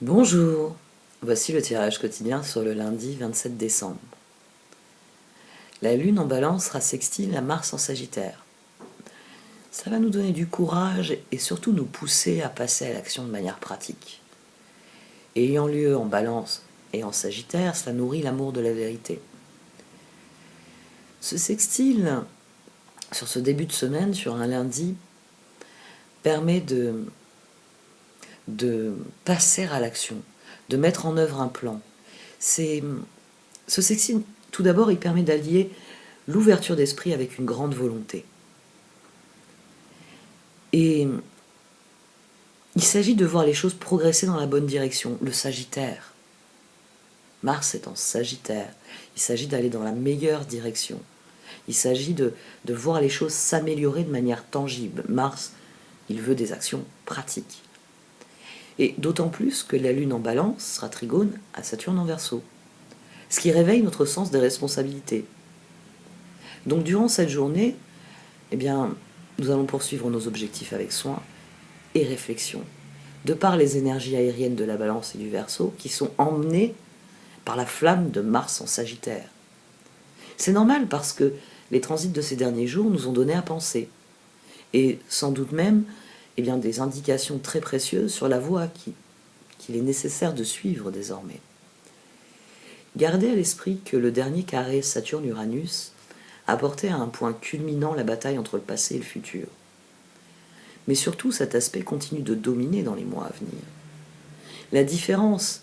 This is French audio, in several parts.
Bonjour, voici le tirage quotidien sur le lundi 27 décembre. La Lune en Balance sera sextile à Mars en Sagittaire. Ça va nous donner du courage et surtout nous pousser à passer à l'action de manière pratique. Ayant lieu en Balance et en Sagittaire, cela nourrit l'amour de la vérité. Ce sextile, sur ce début de semaine, sur un lundi, permet de passer à l'action, de mettre en œuvre un plan. Ce sextile, tout d'abord, il permet d'allier l'ouverture d'esprit avec une grande volonté. Et il s'agit de voir les choses progresser dans la bonne direction. Le Sagittaire, Mars est en Sagittaire, il s'agit d'aller dans la meilleure direction. Il s'agit de voir les choses s'améliorer de manière tangible. Mars, il veut des actions pratiques. Et d'autant plus que la Lune en Balance sera trigone à Saturne en Verseau, ce qui réveille notre sens des responsabilités. Donc durant cette journée, eh bien, nous allons poursuivre nos objectifs avec soin et réflexion, de par les énergies aériennes de la Balance et du Verseau qui sont emmenées par la flamme de Mars en Sagittaire. C'est normal parce que les transits de ces derniers jours nous ont donné à penser, et sans doute même des indications très précieuses sur la voie qu'il est nécessaire de suivre désormais. Gardez à l'esprit que le dernier carré Saturne-Uranus apportait à un point culminant la bataille entre le passé et le futur. Mais surtout, cet aspect continue de dominer dans les mois à venir. La différence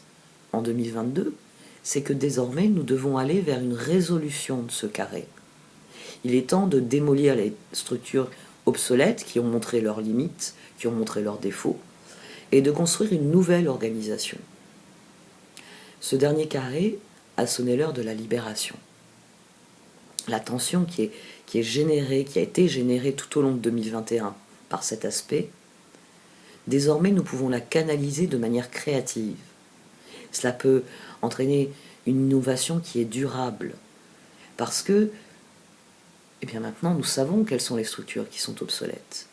en 2022, c'est que désormais nous devons aller vers une résolution de ce carré. Il est temps de démolir les structures obsolètes qui ont montré leurs limites, qui ont montré leurs défauts, et de construire une nouvelle organisation. Ce dernier carré a sonné l'heure de la libération. La tension qui a été générée tout au long de 2021 par cet aspect, désormais nous pouvons la canaliser de manière créative. Cela peut entraîner une innovation qui est durable, parce que maintenant nous savons quelles sont les structures qui sont obsolètes.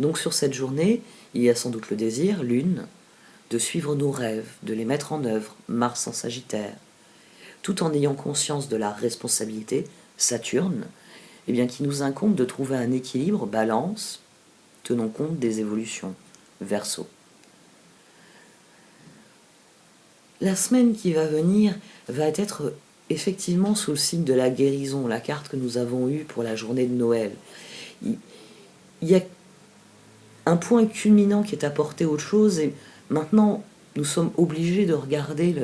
Donc sur cette journée, il y a sans doute le désir, Lune, de suivre nos rêves, de les mettre en œuvre, Mars en Sagittaire, tout en ayant conscience de la responsabilité, Saturne, qui nous incombe de trouver un équilibre, balance, tenant compte des évolutions, Verseau. La semaine qui va venir va être effectivement sous le signe de la guérison, la carte que nous avons eue pour la journée de Noël. Il y a un point culminant qui est apporté autre chose, et maintenant nous sommes obligés de regarder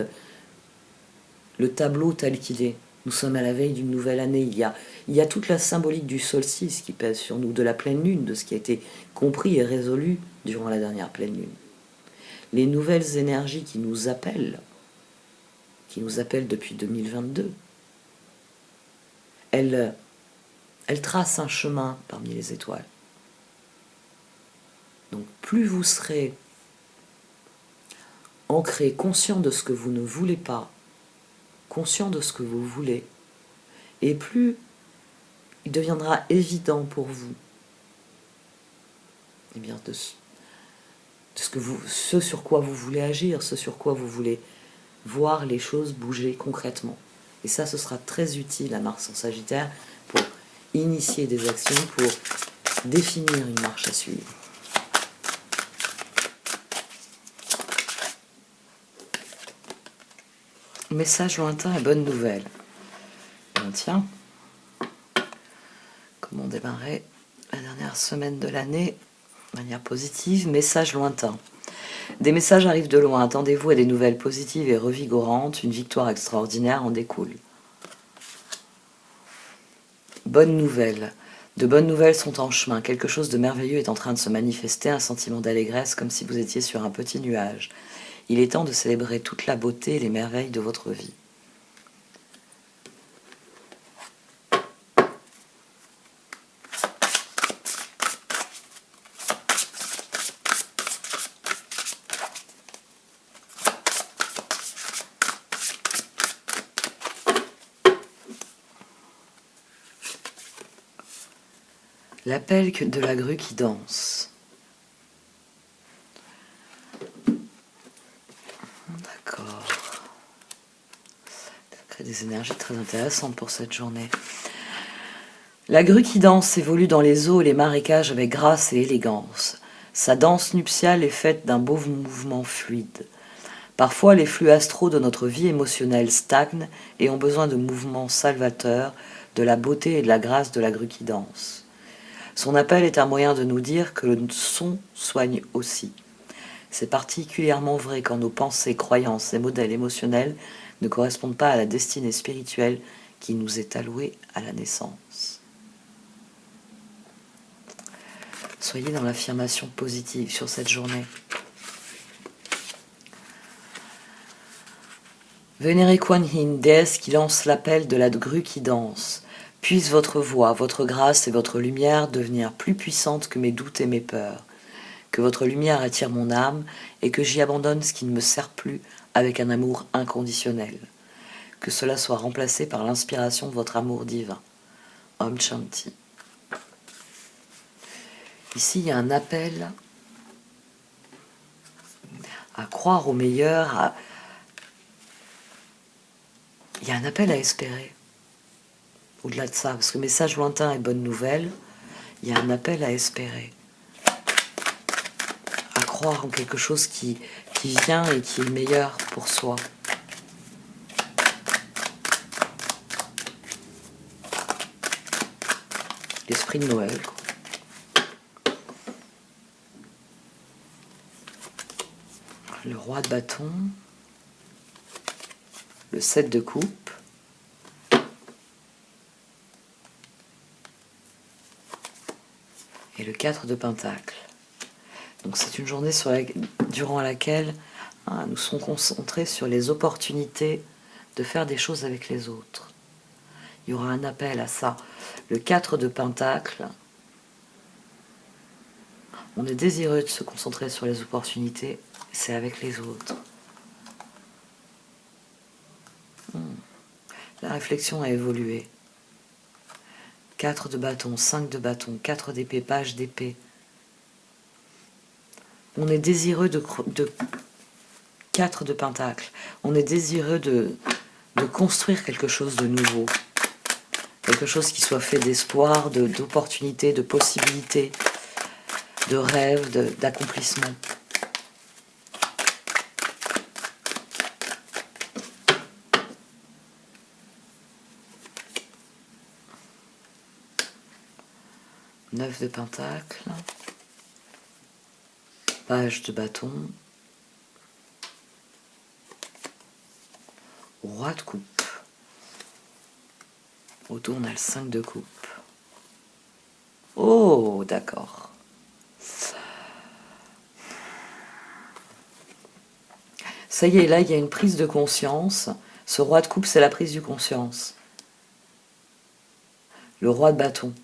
le tableau tel qu'il est. Nous sommes à la veille d'une nouvelle année. Il y a toute la symbolique du solstice qui pèse sur nous, de la pleine lune, de ce qui a été compris et résolu durant la dernière pleine lune. Les nouvelles énergies qui nous appellent depuis 2022, elles tracent un chemin parmi les étoiles. Donc plus vous serez ancré, conscient de ce que vous ne voulez pas, conscient de ce que vous voulez, et plus il deviendra évident pour vous ce sur quoi vous voulez agir, ce sur quoi vous voulez voir les choses bouger concrètement. Et ça, ce sera très utile à Mars en Sagittaire pour initier des actions, pour définir une marche à suivre. Message lointain et bonne nouvelle. Tiens, comment démarrer la dernière semaine de l'année de manière positive? Message lointain. Des messages arrivent de loin, attendez-vous à des nouvelles positives et revigorantes, une victoire extraordinaire en découle. Bonne nouvelle. De bonnes nouvelles sont en chemin, quelque chose de merveilleux est en train de se manifester, un sentiment d'allégresse comme si vous étiez sur un petit nuage. Il est temps de célébrer toute la beauté et les merveilles de votre vie. L'appel de la grue qui danse. des énergies très intéressantes pour cette journée. La grue qui danse évolue dans les eaux et les marécages avec grâce et élégance. Sa danse nuptiale est faite d'un beau mouvement fluide. Parfois, les flux astraux de notre vie émotionnelle stagnent et ont besoin de mouvements salvateurs, de la beauté et de la grâce de la grue qui danse. Son appel est un moyen de nous dire que le son soigne aussi. C'est particulièrement vrai quand nos pensées, croyances et modèles émotionnels ne correspondent pas à la destinée spirituelle qui nous est allouée à la naissance. Soyez dans l'affirmation positive sur cette journée. Vénérée Kuan Yin, déesse qui lance l'appel de la grue qui danse, puisse votre voix, votre grâce et votre lumière devenir plus puissantes que mes doutes et mes peurs. Que votre lumière attire mon âme et que j'y abandonne ce qui ne me sert plus avec un amour inconditionnel. Que cela soit remplacé par l'inspiration de votre amour divin. Om Shanti. Ici, il y a un appel à croire au meilleur, il y a un appel à espérer. Au-delà de ça, parce que message lointain et bonne nouvelle, il y a un appel à espérer. À croire en quelque chose qui vient et qui est meilleur pour soi. L'esprit de Noël, quoi. Le roi de bâton, le 7 de coupe, et le 4 de pentacle. Donc c'est une journée durant laquelle nous sommes concentrés sur les opportunités de faire des choses avec les autres. Il y aura un appel à ça. Le 4 de pentacle, on est désireux de se concentrer sur les opportunités, c'est avec les autres. La réflexion a évolué. 4 de bâton, 5 de bâton, 4 d'épée, page d'épée. On est désireux de 4 de pentacle. On est désireux de construire quelque chose de nouveau. Quelque chose qui soit fait d'espoir, d'opportunités, de possibilités, de rêves, d'accomplissement. Neuf de pentacle, page de bâton, roi de coupe. Autour, on a le 5 de coupe. Oh, d'accord. Ça y est, là, il y a une prise de conscience. Ce roi de coupe, c'est la prise de conscience. Le roi de bâton.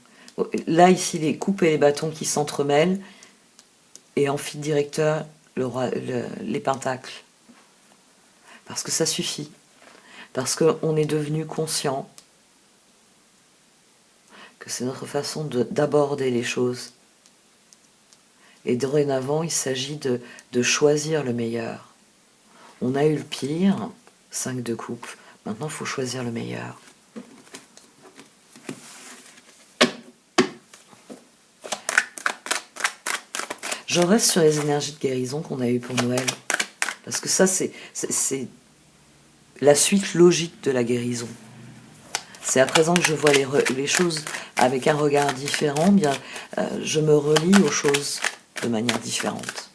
Là, ici, les coupes et les bâtons qui s'entremêlent. Et en fil directeur, les pentacles. Parce que ça suffit. Parce qu'on est devenu conscient que c'est notre façon d'aborder les choses. Et dorénavant, il s'agit de choisir le meilleur. On a eu le pire, 5 de coupe. Maintenant, il faut choisir le meilleur. Je reste sur les énergies de guérison qu'on a eues pour Noël. Parce que ça, c'est la suite logique de la guérison. C'est à présent que je vois les choses avec un regard différent, bien, je me relie aux choses de manière différente.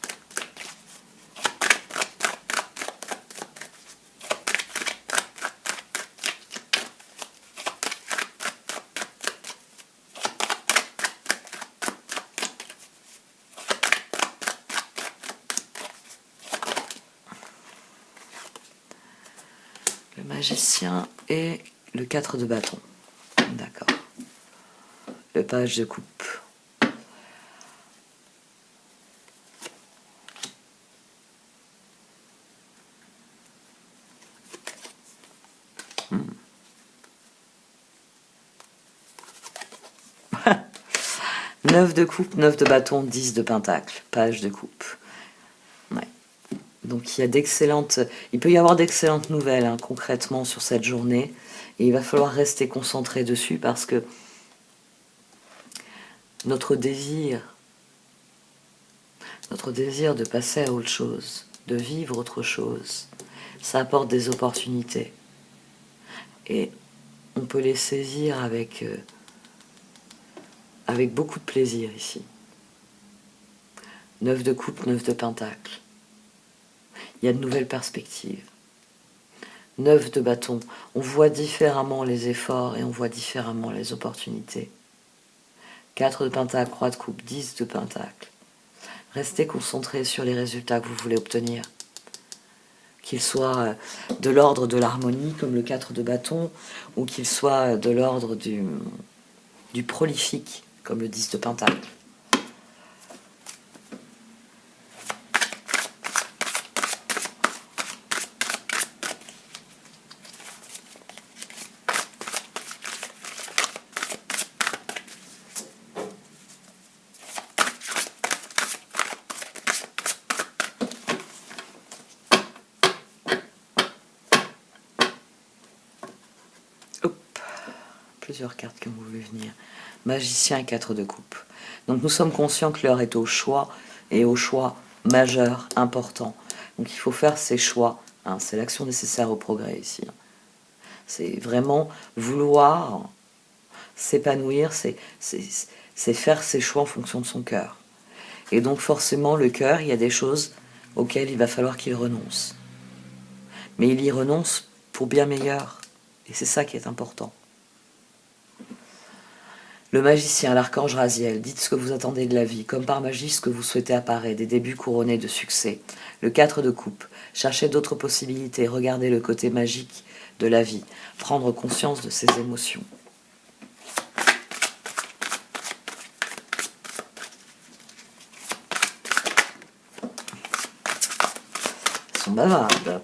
Le magicien et le 4 de bâton. D'accord. Le page de coupe. Neuf de coupe, 9 de bâton, 10 de pentacle. Page de coupe. Ouais. Donc il peut y avoir d'excellentes nouvelles hein, concrètement sur cette journée. Et il va falloir rester concentré dessus parce que notre désir de passer à autre chose, de vivre autre chose, ça apporte des opportunités. Et on peut les saisir avec beaucoup de plaisir ici. 9 de coupe, 9 de pentacle. Il y a de nouvelles perspectives. 9 de bâton. On voit différemment les efforts et on voit différemment les opportunités. 4 de pentacle, croix de coupe, 10 de pentacle. Restez concentrés sur les résultats que vous voulez obtenir. Qu'ils soient de l'ordre de l'harmonie, comme le 4 de bâton, ou qu'ils soient de l'ordre du prolifique, comme le 10 de pentacle. Plusieurs cartes qui ont voulu venir. Magicien et 4 de coupe. Donc nous sommes conscients que l'heure est au choix, et au choix majeur, important. Donc il faut faire ses choix. Hein, c'est l'action nécessaire au progrès ici. C'est vraiment vouloir s'épanouir, c'est faire ses choix en fonction de son cœur. Et donc forcément le cœur, il y a des choses auxquelles il va falloir qu'il renonce. Mais il y renonce pour bien meilleur. Et c'est ça qui est important. Le magicien, l'archange Raziel, dites ce que vous attendez de la vie, comme par magie ce que vous souhaitez apparaît, des débuts couronnés de succès. Le 4 de coupe, cherchez d'autres possibilités, regardez le côté magique de la vie, prendre conscience de ses émotions. Elles sont bavardes.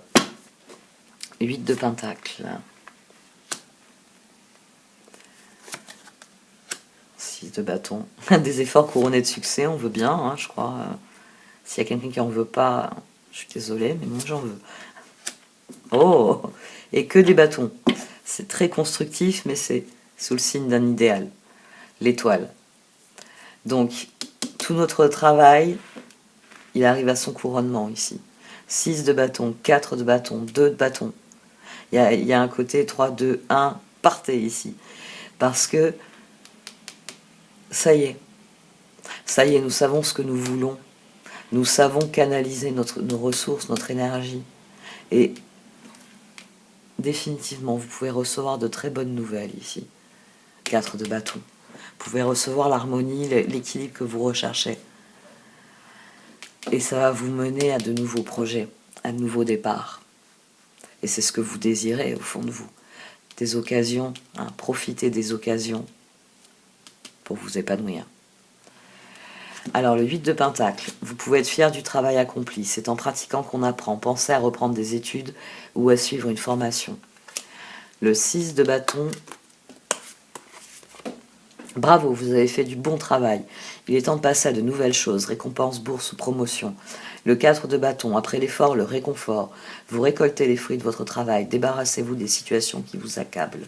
8 de pentacle. 6 de bâton. Des efforts couronnés de succès, on veut bien, hein, je crois. S'il y a quelqu'un qui en veut pas, je suis désolée, mais moi j'en veux. Oh! Et que des bâtons. C'est très constructif, mais c'est sous le signe d'un idéal. L'étoile. Donc, tout notre travail, il arrive à son couronnement ici. 6 de bâton, 4 de bâton, 2 de bâton. Il y a un côté 3, 2, 1, partez ici. Parce que ça y est, nous savons ce que nous voulons. Nous savons canaliser nos ressources, notre énergie. Et définitivement, vous pouvez recevoir de très bonnes nouvelles ici. 4 de bâton. Vous pouvez recevoir l'harmonie, l'équilibre que vous recherchez. Et ça va vous mener à de nouveaux projets, à de nouveaux départs. Et c'est ce que vous désirez au fond de vous. Des occasions, hein, profitez des occasions pour vous épanouir. Alors le 8 de pentacle, vous pouvez être fier du travail accompli. C'est en pratiquant qu'on apprend. Pensez à reprendre des études ou à suivre une formation. Le 6 de bâton, bravo, vous avez fait du bon travail. Il est temps de passer à de nouvelles choses, récompense, bourse, promotion. Le 4 de bâton, après l'effort, le réconfort. Vous récoltez les fruits de votre travail, débarrassez-vous des situations qui vous accablent.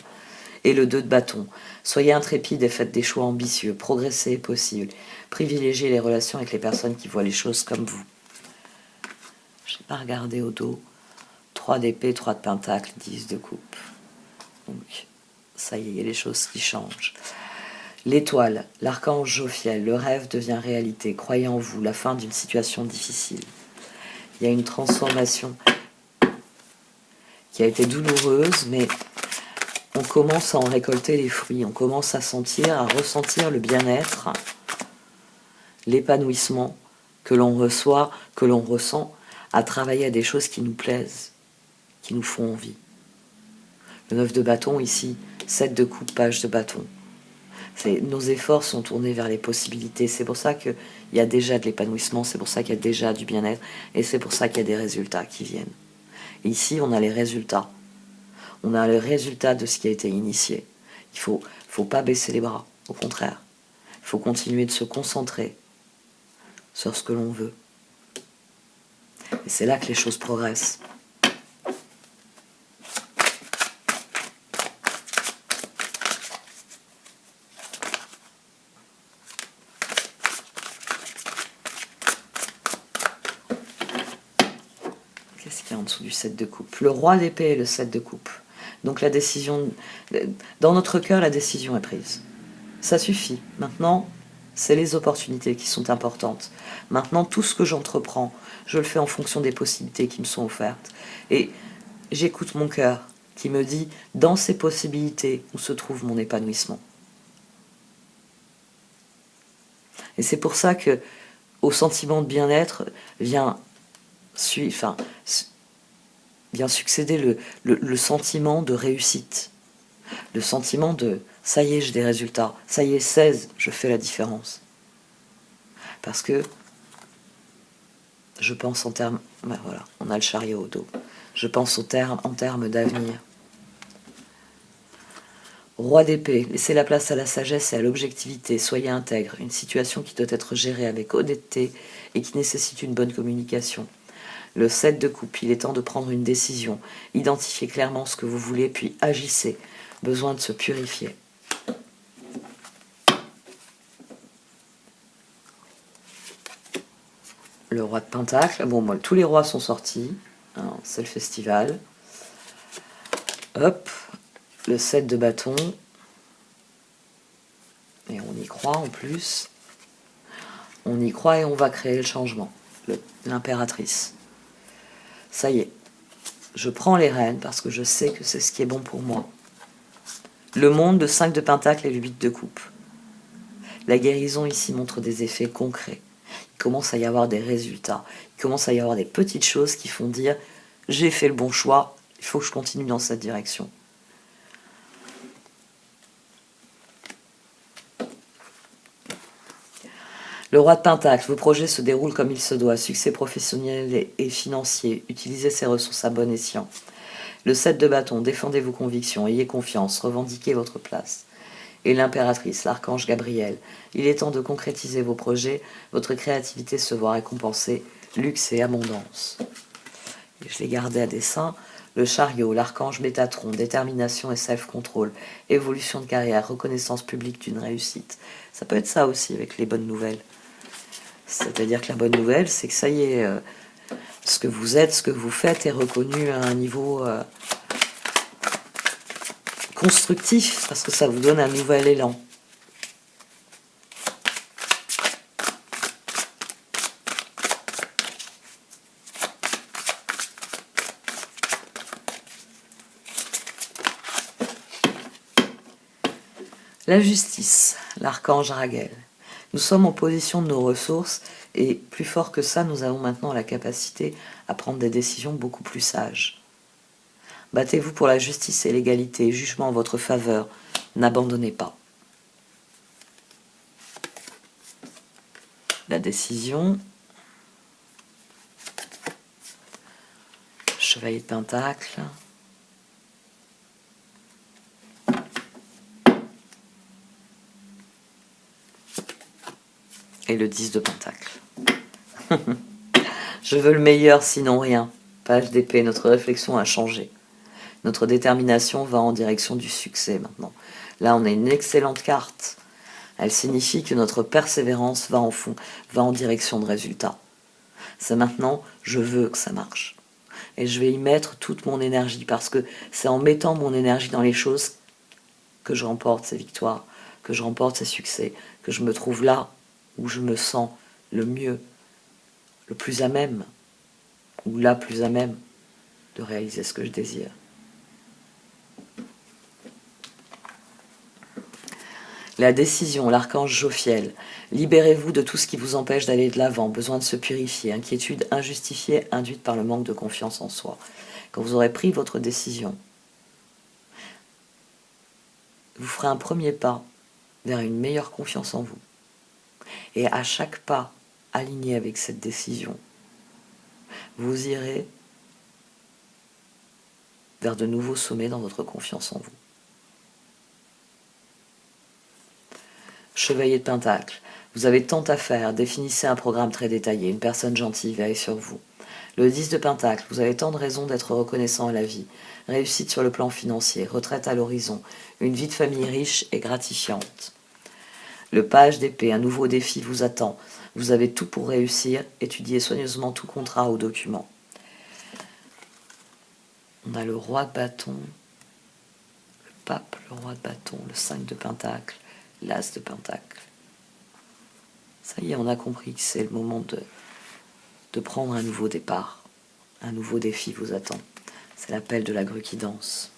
Et le 2 de bâton, soyez intrépide et faites des choix ambitieux, progresser est possible. Privilégiez les relations avec les personnes qui voient les choses comme vous. Je n'ai pas regardé au dos. 3 d'épée, 3 de pentacle, 10 de coupe. Donc, ça y est, il y a les choses qui changent. L'étoile, l'archange Jophiel, le rêve devient réalité. Croyez en vous, la fin d'une situation difficile. Il y a une transformation qui a été douloureuse, mais on commence à en récolter les fruits. On commence à ressentir le bien-être, l'épanouissement que l'on reçoit, que l'on ressent, à travailler à des choses qui nous plaisent, qui nous font envie. Le 9 de bâton ici, 7 de coupe, page de bâton. Nos efforts sont tournés vers les possibilités. C'est pour ça qu'il y a déjà de l'épanouissement, c'est pour ça qu'il y a déjà du bien-être, et c'est pour ça qu'il y a des résultats qui viennent. Et ici, on a les résultats. On a le résultat de ce qui a été initié. Il faut pas baisser les bras, au contraire. Il faut continuer de se concentrer sur ce que l'on veut. Et c'est là que les choses progressent. Qu'est-ce qu'il y a en dessous du 7 de coupe? Le roi d'épée et le 7 de coupe. Donc la décision, dans notre cœur, la décision est prise. Ça suffit. Maintenant, c'est les opportunités qui sont importantes. Maintenant, tout ce que j'entreprends, je le fais en fonction des possibilités qui me sont offertes. Et j'écoute mon cœur qui me dit, dans ces possibilités, où se trouve mon épanouissement. Et c'est pour ça que, au sentiment de bien-être, vient succéder le sentiment de réussite. Le sentiment de « ça y est, j'ai des résultats, ça y est, 16, je fais la différence ». Parce que je pense en termes... Ben voilà, on a le chariot au dos. Je pense en termes d'avenir. Roi d'épée, laissez la place à la sagesse et à l'objectivité, soyez intègre, une situation qui doit être gérée avec honnêteté et qui nécessite une bonne communication. Le 7 de coupe, il est temps de prendre une décision, identifiez clairement ce que vous voulez, puis agissez. Besoin de se purifier. Le roi de Pentacle, bon, moi, tous les rois sont sortis, hein, c'est le festival. Hop, le 7 de bâton. Et on y croit en plus. On y croit et on va créer le changement. L'impératrice. Ça y est, je prends les rênes parce que je sais que c'est ce qui est bon pour moi. Le monde, le 5 de Pentacle et le 8 de coupe. La guérison ici montre des effets concrets. Il commence à y avoir des résultats. Il commence à y avoir des petites choses qui font dire « j'ai fait le bon choix, il faut que je continue dans cette direction ». Le roi de Pentacle, vos projets se déroulent comme il se doit. Succès professionnel et financier. Utilisez ces ressources à bon escient. Le 7 de bâton, défendez vos convictions, ayez confiance, revendiquez votre place. Et l'impératrice, l'archange Gabriel, il est temps de concrétiser vos projets, votre créativité se voit récompensée, luxe et abondance. Et je l'ai gardé à dessein. Le chariot, l'archange Métatron, détermination et self-control, évolution de carrière, reconnaissance publique d'une réussite. Ça peut être ça aussi avec les bonnes nouvelles. C'est-à-dire que la bonne nouvelle, c'est que ça y est, ce que vous êtes, ce que vous faites est reconnu à un niveau constructif, parce que ça vous donne un nouvel élan. La justice, l'archange Raguel. Nous sommes en position de nos ressources et plus fort que ça, nous avons maintenant la capacité à prendre des décisions beaucoup plus sages. Battez-vous pour la justice et l'égalité, jugement en votre faveur, n'abandonnez pas. La décision, chevalier de Pentacle, et le 10 de Pentacle. Je veux le meilleur, sinon rien. Page d'épée, notre réflexion a changé. Notre détermination va en direction du succès maintenant. Là, on a une excellente carte. Elle signifie que notre persévérance va en direction de résultats. C'est maintenant, je veux que ça marche. Et je vais y mettre toute mon énergie, parce que c'est en mettant mon énergie dans les choses que je remporte ces victoires, que je remporte ces succès, que je me trouve là où je me sens le mieux, le plus à même, ou la plus à même de réaliser ce que je désire. La décision, l'archange Jophiel. Libérez-vous de tout ce qui vous empêche d'aller de l'avant, besoin de se purifier, inquiétude injustifiée induite par le manque de confiance en soi. Quand vous aurez pris votre décision, vous ferez un premier pas vers une meilleure confiance en vous. Et à chaque pas aligné avec cette décision, vous irez vers de nouveaux sommets dans votre confiance en vous. Chevalier de Pentacle, vous avez tant à faire, définissez un programme très détaillé, une personne gentille veille sur vous. Le 10 de Pentacle, vous avez tant de raisons d'être reconnaissant à la vie. Réussite sur le plan financier, retraite à l'horizon, une vie de famille riche et gratifiante. Le Page d'épée, un nouveau défi vous attend. Vous avez tout pour réussir, étudiez soigneusement tout contrat ou document. On a le roi de bâton, le pape, le roi de bâton, le 5 de Pentacle, l'as de Pentacle. Ça y est, on a compris que c'est le moment de prendre un nouveau départ. Un nouveau défi vous attend. C'est l'appel de la grue qui danse.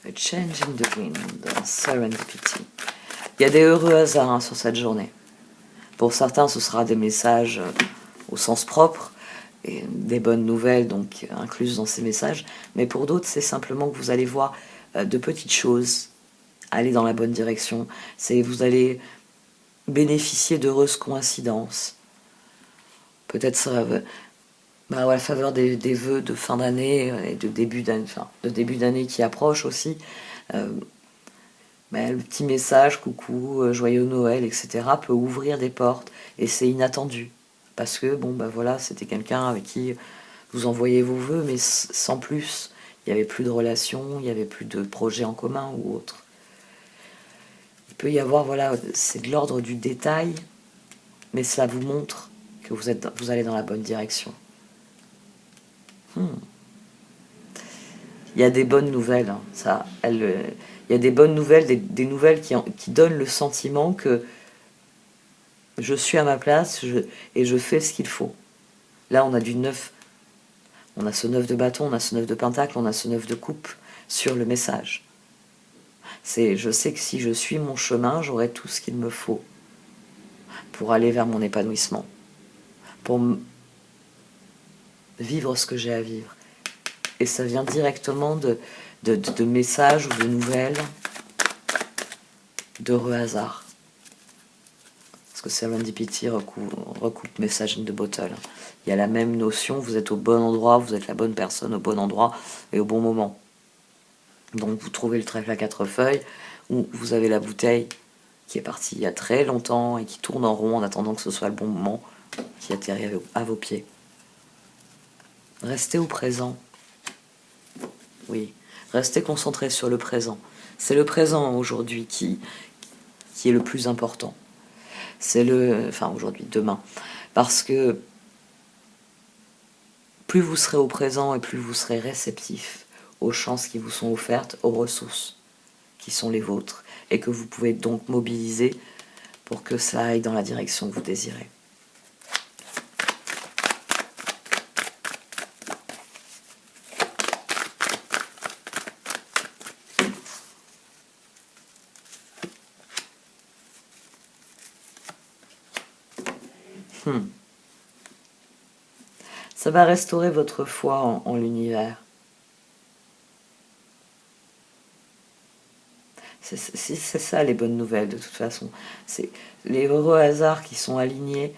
A change in the wind, serendipity. Il y a des heureux hasards sur cette journée. Pour certains, ce sera des messages au sens propre, et des bonnes nouvelles donc incluses dans ces messages. Mais pour d'autres, c'est simplement que vous allez voir de petites choses aller dans la bonne direction. Vous allez bénéficier d'heureuses coïncidences. Peut-être ça à la faveur des vœux de fin d'année et de début d'année qui approche aussi. Le petit message, coucou, joyeux Noël, etc. peut ouvrir des portes et c'est inattendu. Parce que, c'était quelqu'un avec qui vous envoyez vos vœux, mais sans plus. Il n'y avait plus de relation, il n'y avait plus de projet en commun ou autre. Il peut y avoir, c'est de l'ordre du détail, mais cela vous montre que vous allez dans la bonne direction. Il y a des bonnes nouvelles, il y a des bonnes nouvelles, des nouvelles qui donnent le sentiment que je suis à ma place et je fais ce qu'il faut. Là, on a du 9. On a ce 9 de bâton, on a ce 9 de pentacle, on a ce 9 de coupe sur le message. Je sais que si je suis mon chemin, j'aurai tout ce qu'il me faut pour aller vers mon épanouissement, pour vivre ce que j'ai à vivre. Et ça vient directement de messages ou de nouvelles d'heureux hasard. Parce que serendipity recoupe message in the bottle. Il y a la même notion, vous êtes au bon endroit, vous êtes la bonne personne au bon endroit et au bon moment. Donc vous trouvez le trèfle à 4 feuilles, ou vous avez la bouteille qui est partie il y a très longtemps et qui tourne en rond en attendant que ce soit le bon moment, qui atterrit à vos pieds. Restez au présent. Oui, restez concentré sur le présent. C'est le présent aujourd'hui qui est le plus important. Aujourd'hui, demain. Parce que plus vous serez au présent et plus vous serez réceptif aux chances qui vous sont offertes, aux ressources qui sont les vôtres, et que vous pouvez donc mobiliser pour que ça aille dans la direction que vous désirez. Ça va restaurer votre foi en l'univers. C'est ça les bonnes nouvelles de toute façon. C'est les heureux hasards qui sont alignés.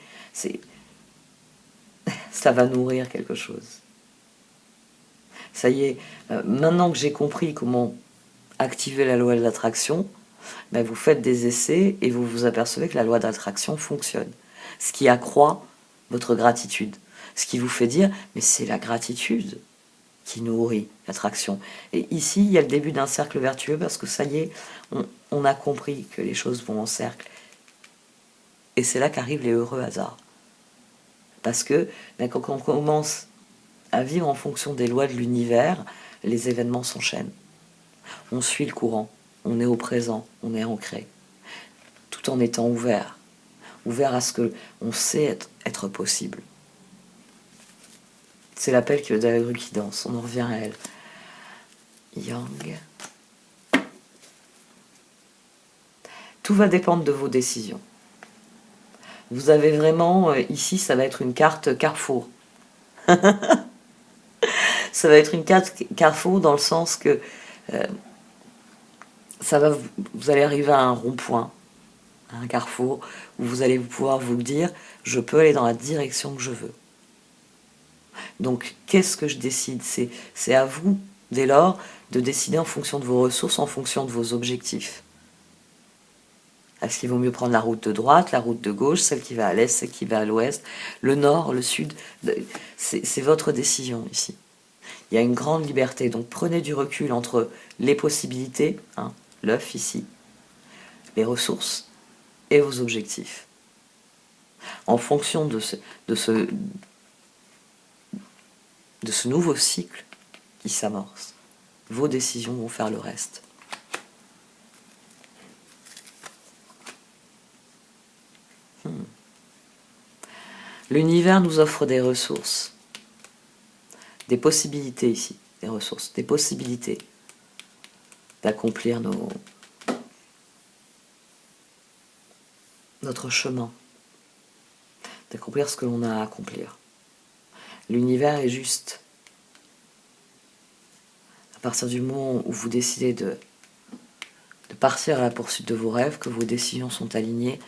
Ça va nourrir quelque chose. Ça y est, maintenant que j'ai compris comment activer la loi de l'attraction, vous faites des essais et vous vous apercevez que la loi d'attraction fonctionne. Ce qui accroît votre gratitude. Ce qui vous fait dire, mais c'est la gratitude qui nourrit l'attraction. Et ici, il y a le début d'un cercle vertueux parce que ça y est, on a compris que les choses vont en cercle. Et c'est là qu'arrivent les heureux hasards. Parce que quand on commence à vivre en fonction des lois de l'univers, les événements s'enchaînent. On suit le courant, on est au présent, on est ancré, tout en étant ouvert à ce que on sait être possible. C'est l'appel de la grue qui danse, on en revient à elle. Yang. Tout va dépendre de vos décisions. Vous avez vraiment, ici, ça va être une carte Carrefour. Ça va être une carte Carrefour dans le sens que vous allez arriver à un rond-point, à un carrefour, où vous allez pouvoir vous dire, je peux aller dans la direction que je veux. Donc, qu'est-ce que je décide? C'est à vous, dès lors, de décider en fonction de vos ressources, en fonction de vos objectifs. Est-ce qu'il vaut mieux prendre la route de droite, la route de gauche, celle qui va à l'est, celle qui va à l'ouest, le nord, le sud? C'est votre décision ici. Il y a une grande liberté, donc prenez du recul entre les possibilités, hein, l'œuf ici, les ressources et vos objectifs. En fonction de ce nouveau cycle qui s'amorce, vos décisions vont faire le reste. L'univers nous offre des ressources, des possibilités ici, des ressources, des possibilités d'accomplir notre chemin, d'accomplir ce que l'on a à accomplir. L'univers est juste. À partir du moment où vous décidez de partir à la poursuite de vos rêves, que vos décisions sont alignées,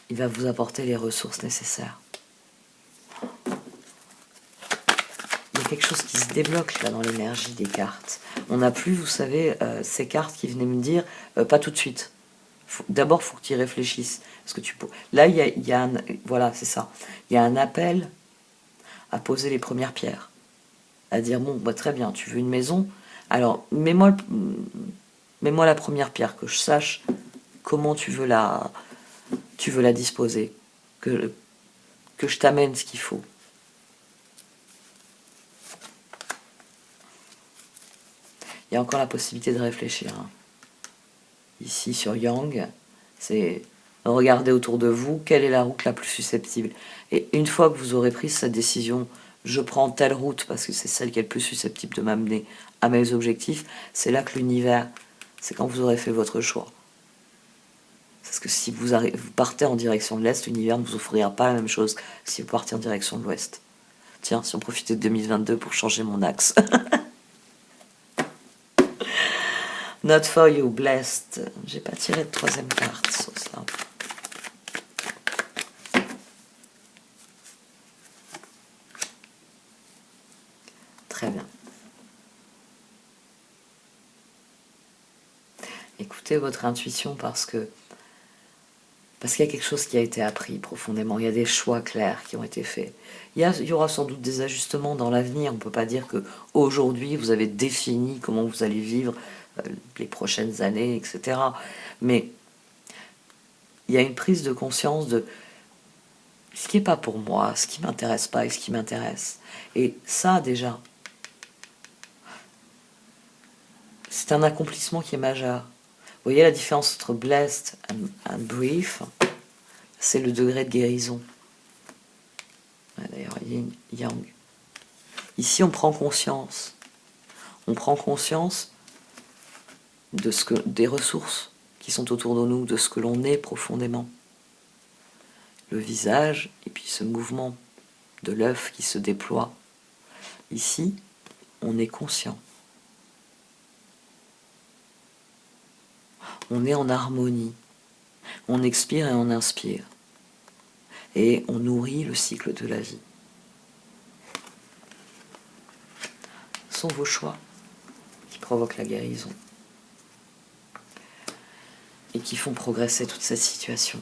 il va vous apporter les ressources nécessaires. Il y a quelque chose qui se débloque là dans l'énergie des cartes. On n'a plus, vous savez, ces cartes qui venaient me dire pas tout de suite. D'abord, il faut que tu y réfléchisses. Parce que là, il y a voilà, c'est ça. Il y a un appel à poser les premières pierres. À dire, bon, bah, très bien, tu veux une maison, alors mets-moi la première pierre, que je sache comment tu veux la disposer. Que je t'amène ce qu'il faut. Il y a encore la possibilité de réfléchir. Hein. Ici, sur Yang, c'est regarder autour de vous, quelle est la route la plus susceptible. Et une fois que vous aurez pris cette décision, je prends telle route parce que c'est celle qui est le plus susceptible de m'amener à mes objectifs, c'est là que l'univers, c'est quand vous aurez fait votre choix. Parce que si vous partez en direction de l'Est, l'univers ne vous offrira pas la même chose que si vous partez en direction de l'Ouest. Tiens, si on profitait de 2022 pour changer mon axe. Not for you, blessed. J'ai pas tiré de troisième carte sur ça. Très bien. Écoutez votre intuition parce qu'il y a quelque chose qui a été appris profondément. Il y a des choix clairs qui ont été faits. Il y aura sans doute des ajustements dans l'avenir. On ne peut pas dire qu'aujourd'hui, vous avez défini comment vous allez vivre les prochaines années, etc. Mais il y a une prise de conscience de ce qui n'est pas pour moi, ce qui ne m'intéresse pas et ce qui m'intéresse. Et ça, déjà, c'est un accomplissement qui est majeur. Vous voyez la différence entre blessed and brief, c'est le degré de guérison. D'ailleurs, yin, yang. Ici, on prend conscience. On prend conscience des ressources qui sont autour de nous, de ce que l'on est profondément. Le visage, et puis ce mouvement de l'œuf qui se déploie. Ici, on est conscient. On est en harmonie. On expire et on inspire. Et on nourrit le cycle de la vie. Ce sont vos choix qui provoquent la guérison et qui font progresser toute cette situation.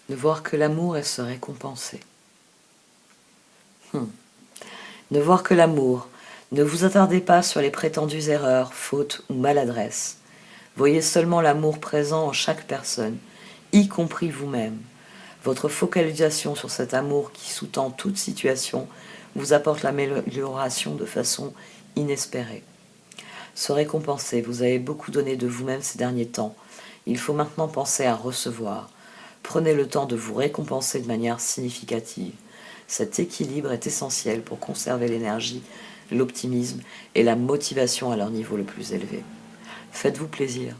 De voir que l'amour est se récompenser. De voir que l'amour, ne vous attardez pas sur les prétendues erreurs, fautes ou maladresses. Voyez seulement l'amour présent en chaque personne, y compris vous-même. Votre focalisation sur cet amour qui sous-tend toute situation vous apporte l'amélioration de façon inespérée. Se récompenser, vous avez beaucoup donné de vous-même ces derniers temps. Il faut maintenant penser à recevoir. Prenez le temps de vous récompenser de manière significative. Cet équilibre est essentiel pour conserver l'énergie, l'optimisme et la motivation à leur niveau le plus élevé. Faites-vous plaisir.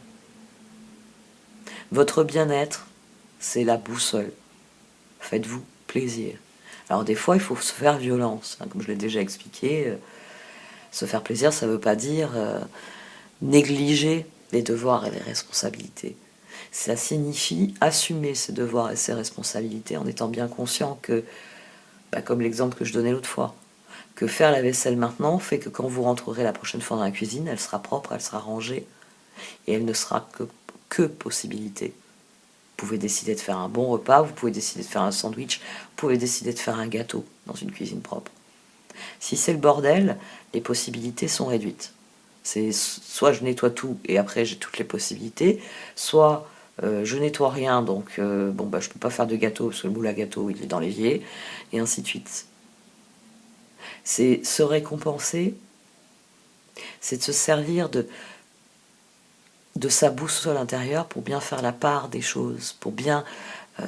Votre bien-être, c'est la boussole. Faites-vous plaisir. Alors des fois, il faut se faire violence, hein, comme je l'ai déjà expliqué. Se faire plaisir, ça ne veut pas dire négliger les devoirs et les responsabilités. Ça signifie assumer ses devoirs et ses responsabilités en étant bien conscient que, comme l'exemple que je donnais l'autre fois, que faire la vaisselle maintenant fait que quand vous rentrerez la prochaine fois dans la cuisine, elle sera propre, elle sera rangée, et elle ne sera que possibilité. Vous pouvez décider de faire un bon repas, vous pouvez décider de faire un sandwich, vous pouvez décider de faire un gâteau dans une cuisine propre. Si c'est le bordel, les possibilités sont réduites. C'est soit je nettoie tout et après j'ai toutes les possibilités, soit je nettoie rien, donc je peux pas faire de gâteau parce que le moule à gâteau il est dans l'évier, et ainsi de suite. C'est se récompenser, c'est de se servir de sa boussole intérieure pour bien faire la part des choses, pour bien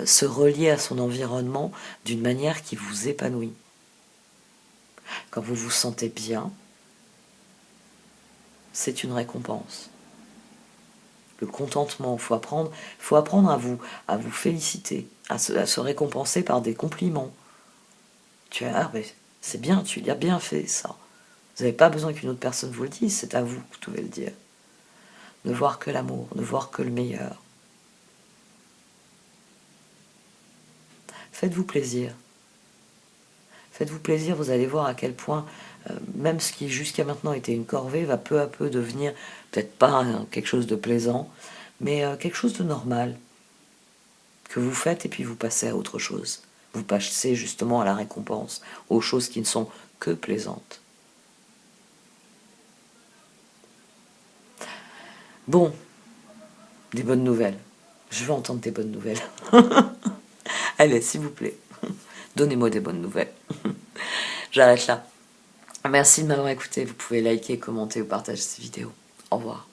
se relier à son environnement d'une manière qui vous épanouit. Quand vous vous sentez bien, c'est une récompense. Le contentement, il faut apprendre à vous féliciter, à se récompenser par des compliments. C'est bien, tu l'as bien fait ça. Vous n'avez pas besoin qu'une autre personne vous le dise, c'est à vous que vous devez le dire. Ne voir que l'amour, ne voir que le meilleur. Faites-vous plaisir. Faites-vous plaisir, vous allez voir à quel point, même ce qui jusqu'à maintenant était une corvée, va peu à peu devenir, peut-être pas quelque chose de plaisant, mais quelque chose de normal, que vous faites et puis vous passez à autre chose. Vous passez justement à la récompense, aux choses qui ne sont que plaisantes. Bon, des bonnes nouvelles. Je veux entendre des bonnes nouvelles. Allez, s'il vous plaît, donnez-moi des bonnes nouvelles. J'arrête là. Merci de m'avoir écouté. Vous pouvez liker, commenter ou partager cette vidéo. Au revoir.